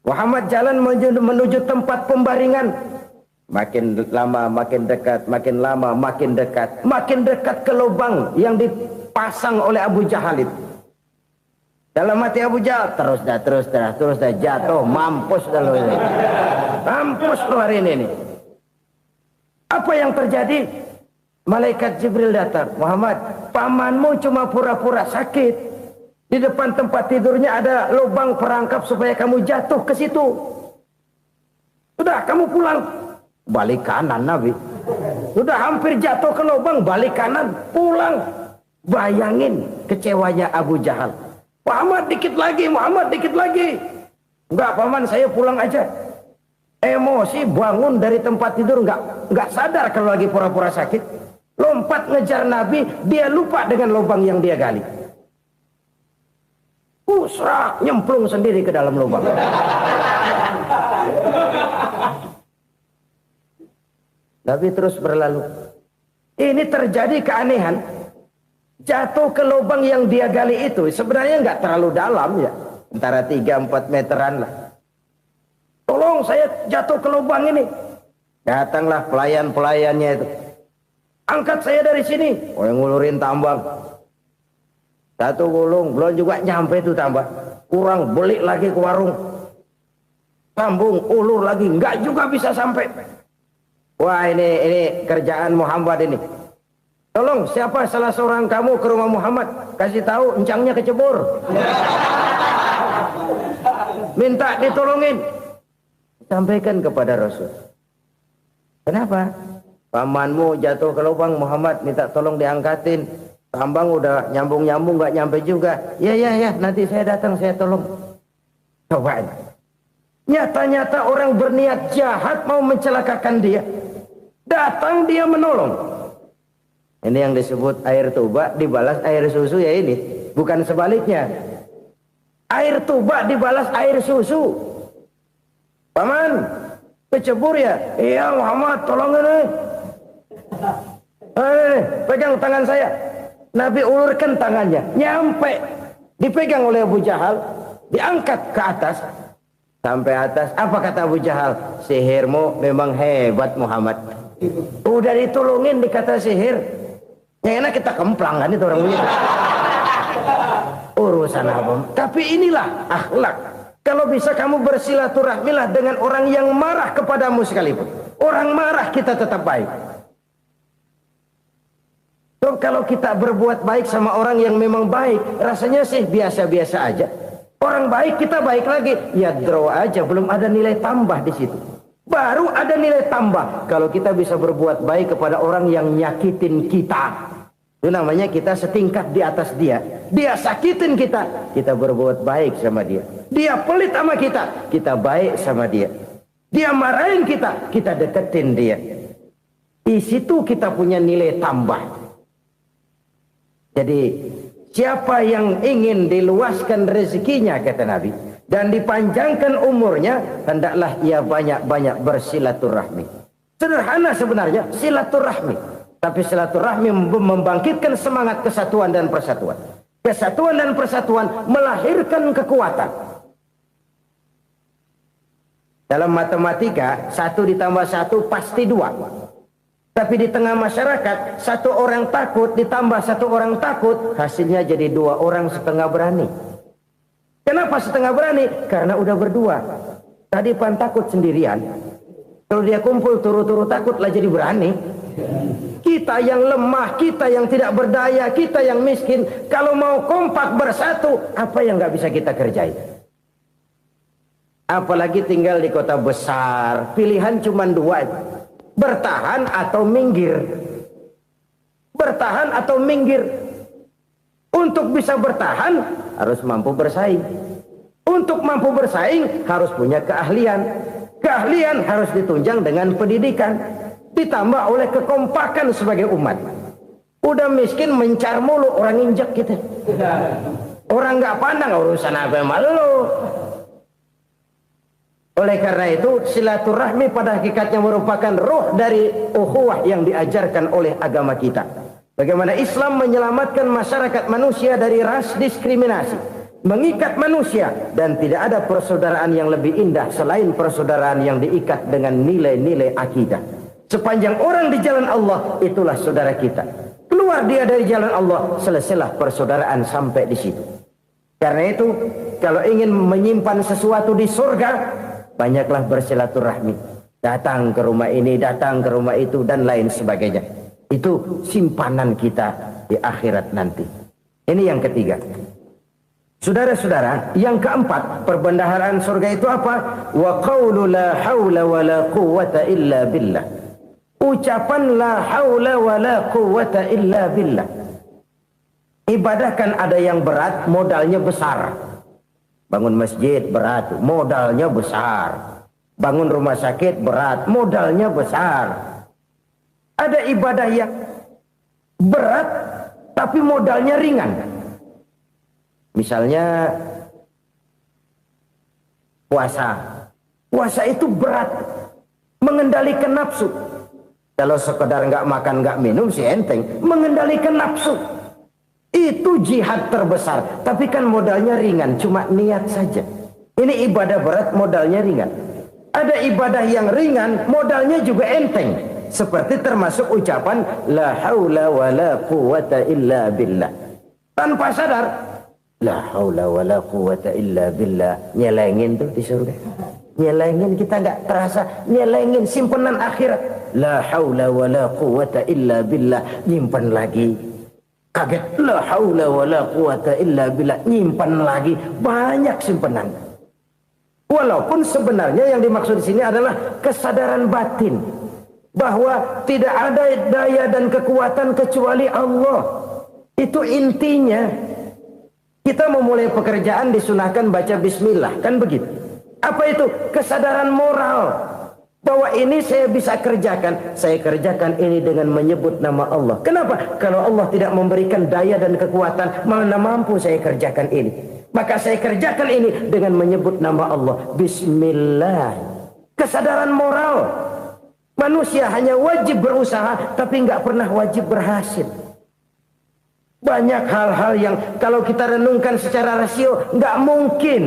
Muhammad jalan menuju tempat pembaringan. Makin lama makin dekat, makin lama makin dekat, makin dekat ke lubang yang dipasang oleh Abu Jahal itu. Dalam hati Abu Jahal, terus dah jatuh, mampus dah lo ini. Mampus lo hari ini. Apa yang terjadi? Malaikat Jibril datang. Muhammad, pamanmu cuma pura-pura sakit. Di depan tempat tidurnya ada lubang perangkap supaya kamu jatuh ke situ. Sudah, kamu pulang. Balik kanan Nabi. Sudah hampir jatuh ke lubang, balik kanan, pulang. Bayangin kecewanya Abu Jahal. Muhammad dikit lagi, Muhammad dikit lagi. Enggak, paman, saya pulang aja. Emosi, bangun dari tempat tidur, enggak sadar kalau lagi pura-pura sakit. Lompat ngejar Nabi, dia lupa dengan lubang yang dia gali. Serak, nyemplung sendiri ke dalam lubang. Nabi terus berlalu. Ini terjadi keanehan. Jatuh ke lubang yang dia gali itu sebenarnya nggak terlalu dalam ya, antara 3-4 meteran lah. Tolong, saya jatuh ke lubang ini. Datanglah pelayan-pelayannya itu. Angkat saya dari sini. Oh, yang ngulurin tambang. Satu gulung, belum juga nyampe itu tambah. Kurang, beli lagi ke warung. Sambung, ulur lagi, nggak juga bisa sampai. Wah, ini kerjaan Muhammad ini. Tolong, siapa salah seorang kamu ke rumah Muhammad, kasih tahu encangnya kecebur. Minta ditolongin. Sampaikan kepada Rasul. Kenapa? Pamanmu jatuh ke lubang, Muhammad minta tolong diangkatin. Tambang udah nyambung-nyambung nggak nyampe juga. Ya, nanti saya datang, saya tolong. Coba. Nyata-nyata orang berniat jahat mau mencelakakan dia. Datang dia menolong. Ini yang disebut air tuba dibalas air susu ya ini. Bukan sebaliknya. Air tuba dibalas air susu. Paman, kecebur ya? Iya Muhammad, tolong ini. Pegang tangan saya. Nabi ulurkan tangannya, nyampe. Dipegang oleh Abu Jahal, diangkat ke atas. Sampai atas, apa kata Abu Jahal? Sihirmu memang hebat Muhammad. Udah ditolongin dikata sihir. Yang enak kita kemplang kan itu orang begitu. Urusan apa? Tapi inilah akhlak. Kalau bisa kamu bersilaturahmilah dengan orang yang marah kepadamu sekalipun. Orang marah kita tetap baik. So, kalau kita berbuat baik sama orang yang memang baik, rasanya sih biasa-biasa aja. Orang baik kita baik lagi, ya draw aja, belum ada nilai tambah di situ. Baru ada nilai tambah kalau kita bisa berbuat baik kepada orang yang nyakitin kita. Itu namanya kita setingkat di atas dia. Dia sakitin kita, kita berbuat baik sama dia. Dia pelit sama kita, kita baik sama dia. Dia marahin kita, kita deketin dia. Di situ kita punya nilai tambah. Jadi siapa yang ingin diluaskan rezekinya kata Nabi dan dipanjangkan umurnya, hendaklah ia banyak-banyak bersilaturahmi. Sederhana sebenarnya silaturahmi. Tapi silaturahmi membangkitkan semangat kesatuan dan persatuan. Kesatuan dan persatuan melahirkan kekuatan. Dalam matematika, 1 ditambah 1 pasti 2. Tapi di tengah masyarakat, 1 orang takut ditambah 1 orang takut, hasilnya jadi 2 orang setengah berani. Kenapa setengah berani? Karena udah berdua. Tadi pan takut sendirian. Kalau dia kumpul turu-turu takutlah jadi berani. Kita yang lemah, kita yang tidak berdaya, kita yang miskin, kalau mau kompak bersatu, apa yang nggak bisa kita kerjain? Apalagi tinggal di kota besar, pilihan cuma 2, bertahan atau minggir. Bertahan atau minggir. Untuk bisa bertahan harus mampu bersaing. Untuk mampu bersaing harus punya keahlian. Keahlian harus ditunjang dengan pendidikan. Ditambah oleh kekompakan sebagai umat. Udah miskin mencar mulu, orang injak kita. Orang nggak pandang urusan apa yang malu. Oleh karena itu silaturahmi pada hakikatnya merupakan ruh dari ukhuwah yang diajarkan oleh agama kita. Bagaimana Islam menyelamatkan masyarakat manusia dari ras diskriminasi, mengikat manusia, dan tidak ada persaudaraan yang lebih indah selain persaudaraan yang diikat dengan nilai-nilai akidah. Sepanjang orang di jalan Allah, itulah saudara kita. Keluar dia dari jalan Allah, selesailah persaudaraan sampai di situ. Karena itu, kalau ingin menyimpan sesuatu di surga, banyaklah bersilaturahmi. Datang ke rumah ini, datang ke rumah itu, dan lain sebagainya. Itu simpanan kita di akhirat nanti. Ini yang ketiga. Saudara-saudara, yang keempat, perbendaharaan surga itu apa? Wa qawlu la hawla wa la quwwata illa billah. Ucapan la haula wa la quwwata illa billah. Ibadah kan ada yang berat, modalnya besar. Bangun masjid berat, modalnya besar. Bangun rumah sakit berat, modalnya besar. Ada ibadah yang berat tapi modalnya ringan. Misalnya puasa. Puasa itu berat, mengendalikan nafsu. Kalau sekedar nggak makan nggak minum sih enteng, mengendalikan nafsu itu jihad terbesar. Tapi kan modalnya ringan, cuma niat saja. Ini ibadah berat, modalnya ringan. Ada ibadah yang ringan, modalnya juga enteng. Seperti termasuk ucapan la haula wa la quwwata illa billah. Tanpa sadar, la haula wa la quwwata illa billah, nyelengin tuh di surga. Nyelengin, kita nggak terasa, nyelengin simpenan akhirat. La haula wa la quwwata illa billah, nyimpan lagi. Kaget, la haula wa la quwwata illa billah, nyimpan lagi. Banyak simpenan. Walaupun sebenarnya yang dimaksud di sini adalah kesadaran batin bahwa tidak ada daya dan kekuatan kecuali Allah. Itu intinya. Kita memulai pekerjaan disunahkan baca bismillah, kan begitu. Apa itu? Kesadaran moral Bahwa ini saya bisa kerjakan. Saya kerjakan ini dengan menyebut nama Allah. Kenapa? Kalau Allah tidak memberikan daya dan kekuatan, mana mampu saya kerjakan ini. Maka saya kerjakan ini dengan menyebut nama Allah. Bismillah. Kesadaran moral. Manusia hanya wajib berusaha, tapi nggak pernah wajib berhasil. Banyak hal-hal yang kalau kita renungkan secara rasio nggak mungkin.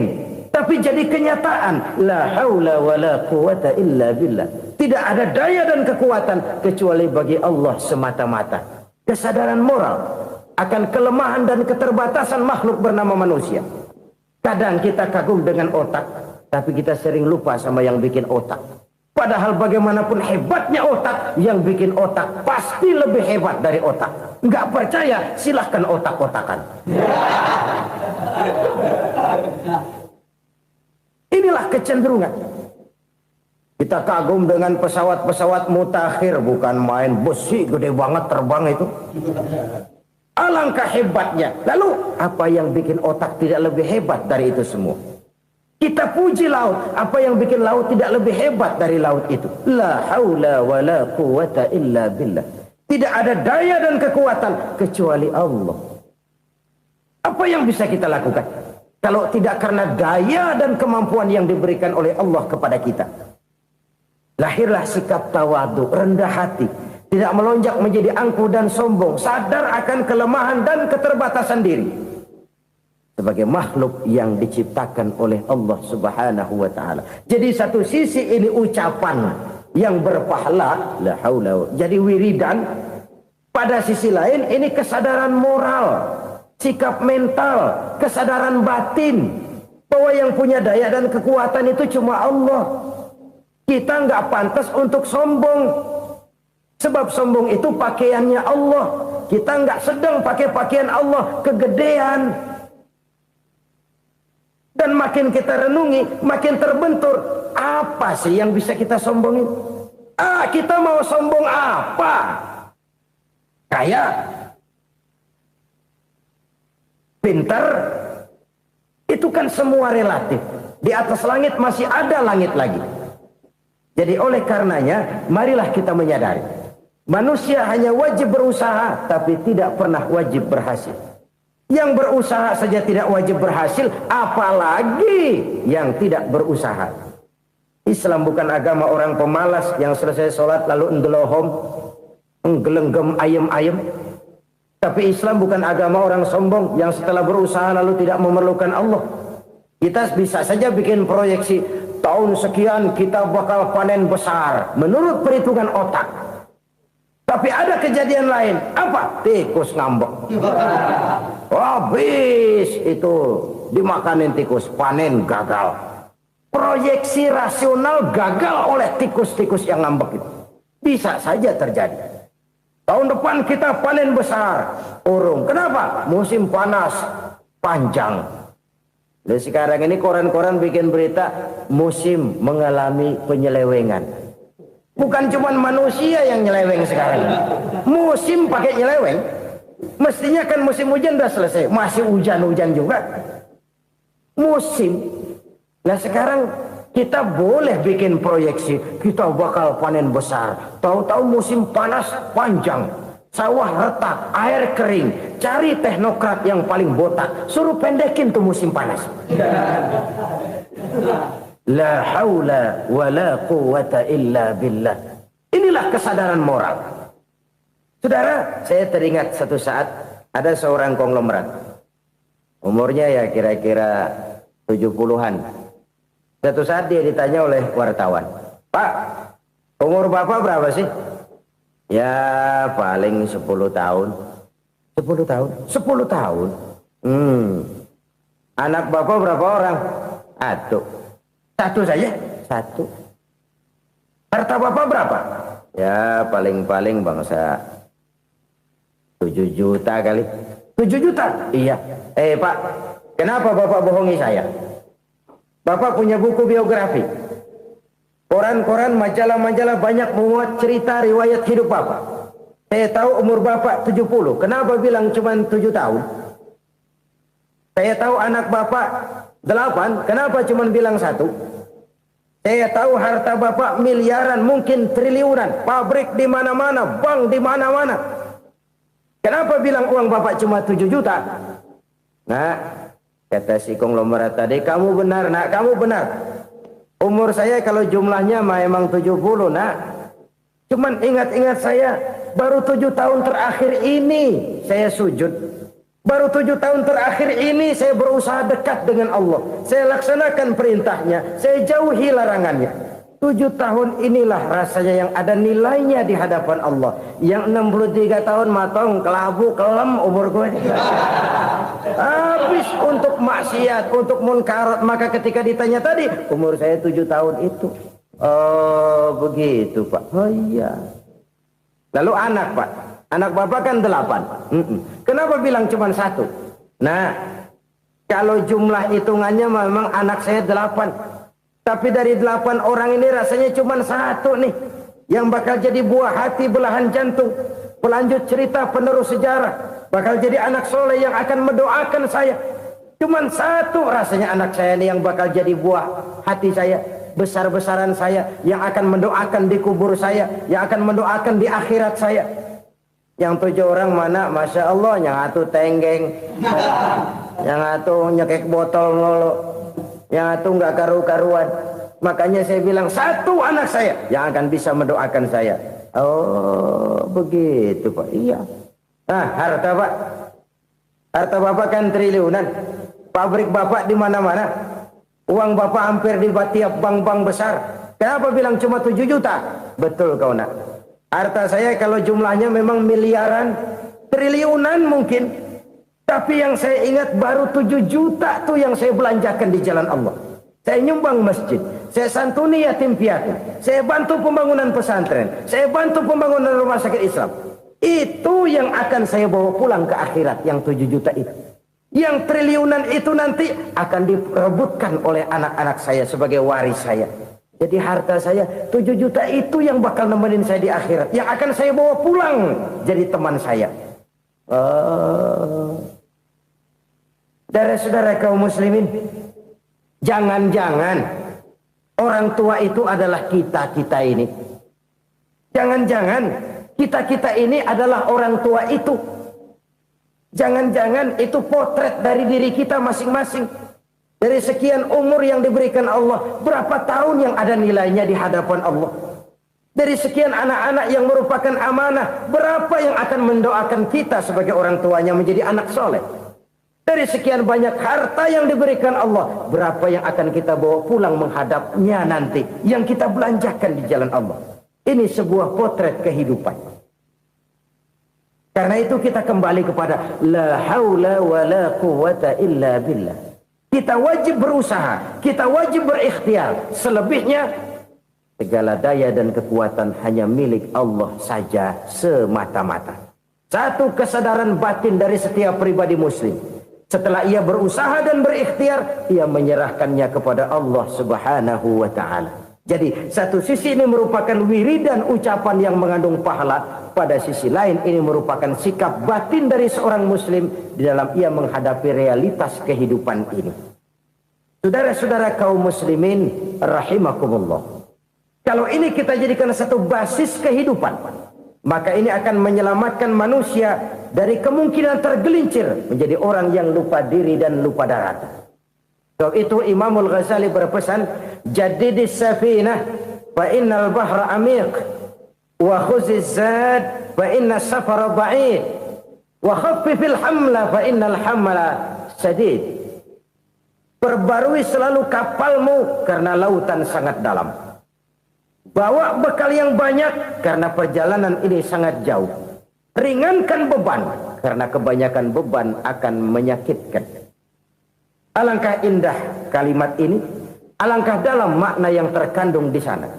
Tapi jadi kenyataan. La haula wa la quwata illa billah. Tidak ada daya dan kekuatan kecuali bagi Allah semata-mata. Kesadaran moral akan kelemahan dan keterbatasan makhluk bernama manusia. Kadang kita kagum dengan otak, tapi kita sering lupa sama yang bikin otak. Padahal bagaimanapun hebatnya otak, yang bikin otak pasti lebih hebat dari otak. Nggak percaya, silahkan otak-otakan. Inilah kecenderungan. Kita kagum dengan pesawat-pesawat mutakhir, bukan main, besi gede banget terbang itu. Alangkah hebatnya. Lalu apa yang bikin otak tidak lebih hebat dari itu semua? Kita puji laut, apa yang bikin laut tidak lebih hebat dari laut itu? La haula wa la quwata illa billah. Tidak ada daya dan kekuatan kecuali Allah. Apa yang bisa kita lakukan? Kalau tidak karena daya dan kemampuan yang diberikan oleh Allah kepada kita. Lahirlah sikap tawadu, rendah hati. Tidak melonjak menjadi angkuh dan sombong. Sadar akan kelemahan dan keterbatasan diri. Sebagai makhluk yang diciptakan oleh Allah subhanahu wa ta'ala. Jadi satu sisi ini ucapan yang berpahala. La haula. Jadi wiridan. Pada sisi lain ini kesadaran moral. Sikap mental, kesadaran batin, bahwa yang punya daya dan kekuatan itu cuma Allah. Kita nggak pantas untuk sombong, sebab sombong itu pakaiannya Allah. Kita nggak sedang pakai pakaian Allah, kegedean. Dan makin kita renungi, makin terbentur. Apa sih yang bisa kita sombongin? Kita mau sombong apa? Kaya, pintar, itu kan semua relatif. Di atas langit masih ada langit lagi. Jadi oleh karenanya, marilah kita menyadari. Manusia hanya wajib berusaha, tapi tidak pernah wajib berhasil. Yang berusaha saja tidak wajib berhasil, apalagi yang tidak berusaha. Islam bukan agama orang pemalas yang selesai sholat lalu ngelohom, nggelenggem ayem-ayem. Tapi Islam bukan agama orang sombong yang setelah berusaha lalu tidak memerlukan Allah. Kita bisa saja bikin proyeksi, tahun sekian kita bakal panen besar menurut perhitungan otak. Tapi ada kejadian lain. Apa? Tikus ngambek. Habis itu dimakanin tikus, panen gagal. Proyeksi rasional gagal oleh tikus-tikus yang ngambek itu. Bisa saja terjadi. Tahun depan kita panen besar, urung. Kenapa? Musim panas panjang. Dan sekarang ini koran-koran bikin berita musim mengalami penyelewengan. Bukan cuma manusia yang nyeleweng sekarang. Musim pakai nyeleweng. Mestinya kan musim hujan udah selesai, masih hujan-hujan juga. Musim. Nah sekarang kita boleh bikin proyeksi, kita bakal panen besar. Tahu-tahu musim panas panjang, sawah retak, air kering. Cari teknokrat yang paling botak, suruh pendekin tuh musim panas. La haula wa la quwata illa billah. Inilah kesadaran moral. Saudara, saya teringat satu saat ada seorang konglomerat. Umurnya ya kira-kira 70-an. Satu saat dia ditanya oleh wartawan, Pak, umur Bapak berapa sih? Ya paling 10 tahun. 10 tahun? 10 tahun? Anak Bapak berapa orang? Satu saja? Satu. Harta Bapak berapa? Ya paling-paling bangsa 7 juta kali. 7 juta? Iya. Pak, kenapa Bapak bohongi saya? Bapak punya buku biografi. Koran-koran, majalah-majalah banyak memuat cerita riwayat hidup Bapak. Saya tahu umur Bapak 70. Kenapa bilang cuma 7 tahun? Saya tahu anak Bapak 8. Kenapa cuma bilang 1? Saya tahu harta bapak miliaran, mungkin triliunan, pabrik di mana-mana, bank di mana-mana. Kenapa bilang uang bapak cuma 7 juta? Nah, kata si konglomerat tadi, kamu benar nak, kamu benar. Umur saya kalau jumlahnya memang 70 nak. Cuman ingat-ingat saya, baru 7 tahun terakhir ini saya sujud. Baru 7 tahun terakhir ini saya berusaha dekat dengan Allah. Saya laksanakan perintahnya, saya jauhi larangannya. 7 tahun inilah rasanya yang ada nilainya di hadapan Allah. Yang 63 tahun matong, kelabu, kelem umur gue. Habis untuk maksiat, untuk munkarat. Maka ketika ditanya tadi, umur saya 7 tahun itu. Oh begitu Pak. Oh iya. Lalu anak Pak. Anak bapak kan 8. Kenapa bilang cuma 1? Nah, kalau jumlah hitungannya memang anak saya 8. Tapi dari 8 orang ini rasanya cuma 1 nih. Yang bakal jadi buah hati, belahan jantung. Pelanjut cerita, penerus sejarah. Bakal jadi anak soleh yang akan mendoakan saya. Cuma 1 rasanya anak saya ini yang bakal jadi buah hati saya. Besar-besaran saya. Yang akan mendoakan di kubur saya. Yang akan mendoakan di akhirat saya. Yang 7 orang mana? Masya Allah, yang atu tenggeng, yang atu nyekek botol nolo, yang atu nggak karu-karuan. Makanya saya bilang 1 anak saya yang akan bisa mendoakan saya. Oh begitu Pak. Iya. Nah harta Pak, harta bapak kan triliunan, pabrik bapak di mana-mana, uang bapak hampir di tiap bank-bank besar. Kenapa bilang cuma 7 juta? Betul kau nak. Harta saya kalau jumlahnya memang miliaran, triliunan mungkin. Tapi yang saya ingat baru 7 juta tuh yang saya belanjakan di jalan Allah. Saya nyumbang masjid, saya santuni yatim piatu, saya bantu pembangunan pesantren, saya bantu pembangunan rumah sakit Islam. Itu yang akan saya bawa pulang ke akhirat, yang 7 juta itu. Yang triliunan itu nanti akan diperebutkan oleh anak-anak saya sebagai waris saya. Jadi harta saya 7 juta itu yang bakal nemenin saya di akhirat. Yang akan saya bawa pulang jadi teman saya. Saudara-saudara kaum muslimin, jangan-jangan orang tua itu adalah kita-kita ini. Jangan-jangan kita-kita ini adalah orang tua itu. Jangan-jangan itu potret dari diri kita masing-masing. Dari sekian umur yang diberikan Allah, berapa tahun yang ada nilainya di hadapan Allah? Dari sekian anak-anak yang merupakan amanah, berapa yang akan mendoakan kita sebagai orang tuanya menjadi anak soleh? Dari sekian banyak harta yang diberikan Allah, berapa yang akan kita bawa pulang menghadapnya nanti, yang kita belanjakan di jalan Allah? Ini sebuah potret kehidupan. Karena itu kita kembali kepada la haula wa la quwwata illa billah. Kita wajib berusaha, kita wajib berikhtiar. Selebihnya, segala daya dan kekuatan hanya milik Allah saja semata-mata. Satu kesadaran batin dari setiap pribadi muslim. Setelah ia berusaha dan berikhtiar, ia menyerahkannya kepada Allah Subhanahu wa ta'ala. Jadi, satu sisi ini merupakan wiridan ucapan yang mengandung pahala. Pada sisi lain, ini merupakan sikap batin dari seorang muslim di dalam ia menghadapi realitas kehidupan ini. Saudara-saudara kaum muslimin rahimakumullah. Kalau ini kita jadikan satu basis kehidupan, maka ini akan menyelamatkan manusia dari kemungkinan tergelincir menjadi orang yang lupa diri dan lupa darat. Sebab itu Imamul Ghazali berpesan, jadidis safinah fa innal bahra amiq wa khuziz zad fa inna safara ba'id wa khaffifil hamla fa innal hamla sadid. Perbarui selalu kapalmu karena lautan sangat dalam. Bawa bekal yang banyak karena perjalanan ini sangat jauh. Ringankan beban karena kebanyakan beban akan menyakitkan. Alangkah indah kalimat ini, alangkah dalam makna yang terkandung di sana.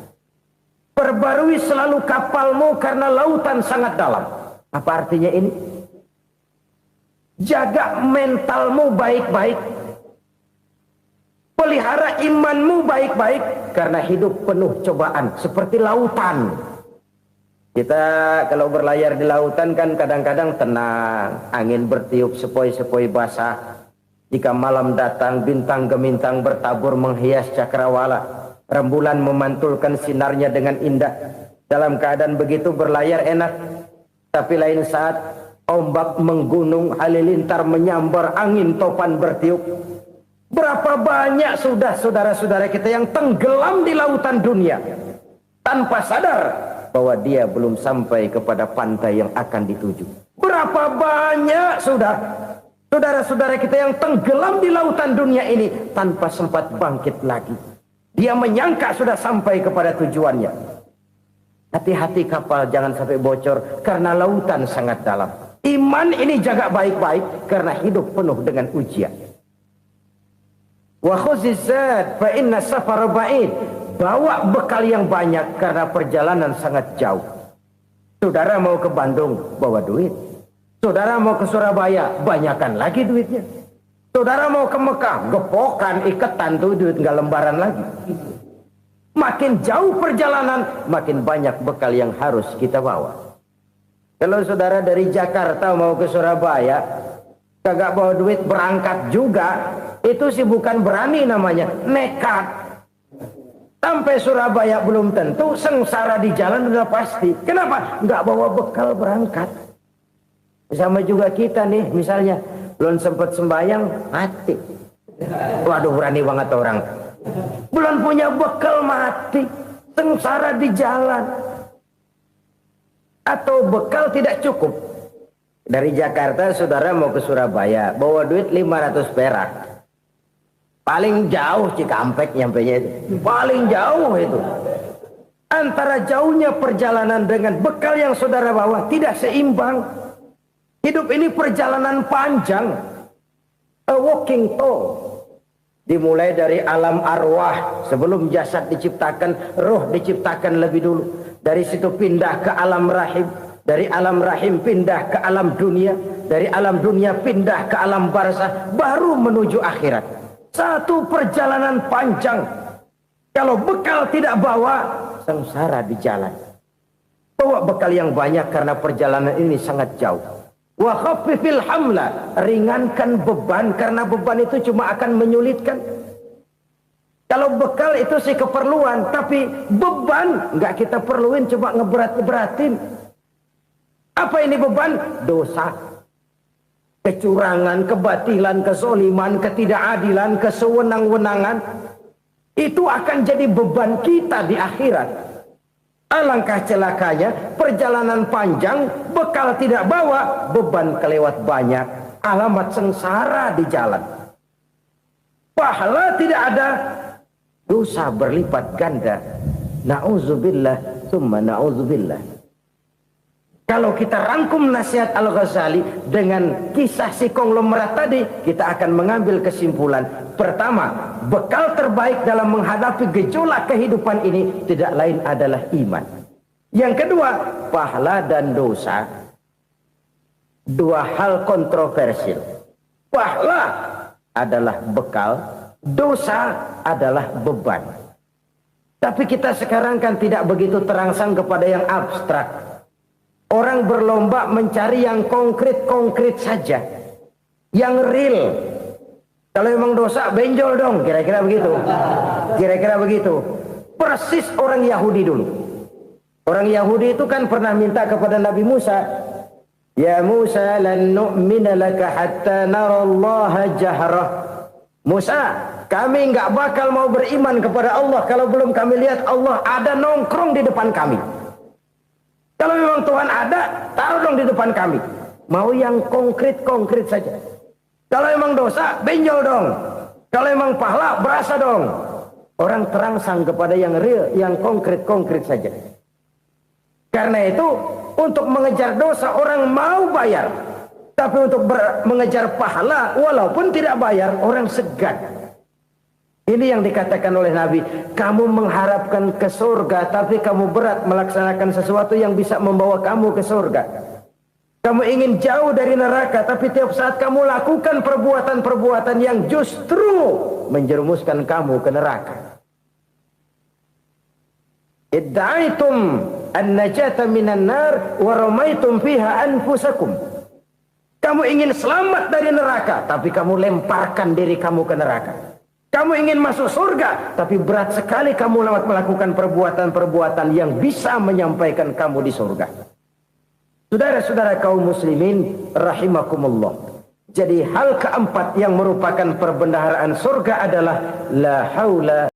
Perbarui selalu kapalmu karena lautan sangat dalam. Apa artinya ini? Jaga mentalmu baik-baik. Pelihara imanmu baik-baik karena hidup penuh cobaan seperti lautan. Kita kalau berlayar di lautan kan kadang-kadang tenang, angin bertiup sepoi-sepoi basah. Jika malam datang bintang gemintang bertabur menghias cakrawala. Rembulan memantulkan sinarnya dengan indah. Dalam keadaan begitu berlayar enak. Tapi lain saat ombak menggunung, halilintar menyambar, angin topan bertiup. Berapa banyak sudah saudara-saudara kita yang tenggelam di lautan dunia tanpa sadar bahwa dia belum sampai kepada pantai yang akan dituju. Berapa banyak sudah saudara-saudara kita yang tenggelam di lautan dunia ini tanpa sempat bangkit lagi. Dia menyangka sudah sampai kepada tujuannya. Hati-hati kapal jangan sampai bocor karena lautan sangat dalam. Iman ini jaga baik-baik karena hidup penuh dengan ujian. Wa khuzizat fa inna safara ba'id. Bawa bekal yang banyak karena perjalanan sangat jauh. Saudara mau ke Bandung, bawa duit. Saudara mau ke Surabaya, banyakan lagi duitnya. Saudara mau ke Mekah, gepokan, iketan tuh duit nggak lembaran lagi. Makin jauh perjalanan, makin banyak bekal yang harus kita bawa. Kalau saudara dari Jakarta mau ke Surabaya, kagak bawa duit berangkat juga, itu sih bukan berani namanya, nekat. Sampai Surabaya belum tentu, sengsara di jalan udah pasti. Kenapa? Nggak bawa bekal berangkat. Sama juga kita nih, misalnya belum sempat sembahyang, mati. Waduh, berani banget orang. Belum punya bekal, mati. Sengsara di jalan. Atau bekal tidak cukup. Dari Jakarta saudara mau ke Surabaya, bawa duit 500 perak. Paling jauh Cikampek nyampenya itu. Paling jauh itu. Antara jauhnya perjalanan dengan bekal yang saudara bawa tidak seimbang. Hidup ini perjalanan panjang. A walking tour. Dimulai dari alam arwah. Sebelum jasad diciptakan, roh diciptakan lebih dulu. Dari situ pindah ke alam rahim. Dari alam rahim pindah ke alam dunia. Dari alam dunia pindah ke alam barzah. Baru menuju akhirat. Satu perjalanan panjang. Kalau bekal tidak bawa, sengsara di jalan. Bawa bekal yang banyak karena perjalanan ini sangat jauh. Wa khaffifil hamla, ringankan beban karena beban itu cuma akan menyulitkan. Kalau bekal itu sih keperluan, tapi beban nggak kita perluin, coba ngeberat-beratin. Apa ini beban? Dosa, kecurangan, kebatilan, kezoliman, ketidakadilan, kesewenang-wenangan. Itu akan jadi beban kita di akhirat. Alangkah celakanya, perjalanan panjang, bekal tidak bawa, beban kelewat banyak, alamat sengsara di jalan. Pahala tidak ada, dosa berlipat ganda. Na'udzubillah, summa na'udzubillah. Kalau kita rangkum nasihat Al-Ghazali dengan kisah si konglomerat tadi, kita akan mengambil kesimpulan. Pertama, bekal terbaik dalam menghadapi gejolak kehidupan ini tidak lain adalah iman. Yang kedua, pahala dan dosa. Dua hal kontroversial. Pahala adalah bekal, dosa adalah beban. Tapi kita sekarang kan tidak begitu terangsang kepada yang abstrak. Orang berlomba mencari yang konkret-konkret saja. Yang real. Kalau memang dosa, benjol dong. Kira-kira begitu. Kira-kira begitu. Persis orang Yahudi dulu. Orang Yahudi itu kan pernah minta kepada Nabi Musa. Ya Musa, lan nu'mina laka hatta narallaha jahrah. Musa, kami nggak bakal mau beriman kepada Allah kalau belum kami lihat Allah ada nongkrong di depan kami. Kalau memang Tuhan ada, taruh dong di depan kami. Mau yang konkret-konkret saja. Kalau memang dosa, benjol dong. Kalau memang pahala, berasa dong. Orang terangsang kepada yang real, yang konkret-konkret saja. Karena itu, untuk mengejar dosa, orang mau bayar. Tapi untuk mengejar pahala, walaupun tidak bayar, orang segan. Ini yang dikatakan oleh Nabi, kamu mengharapkan ke surga, tapi kamu berat melaksanakan sesuatu yang bisa membawa kamu ke surga. Kamu ingin jauh dari neraka, tapi tiap saat kamu lakukan perbuatan-perbuatan yang justru menjerumuskan kamu ke neraka. Idda'aitum an-najata minan nar wa ramaitum fiha anfusakum. Kamu ingin selamat dari neraka, tapi kamu lemparkan diri kamu ke neraka. Kamu ingin masuk surga, tapi berat sekali kamu lewat melakukan perbuatan-perbuatan yang bisa menyampaikan kamu di surga. Saudara-saudara kaum muslimin rahimakumullah. Jadi hal keempat yang merupakan perbendaharaan surga adalah la haula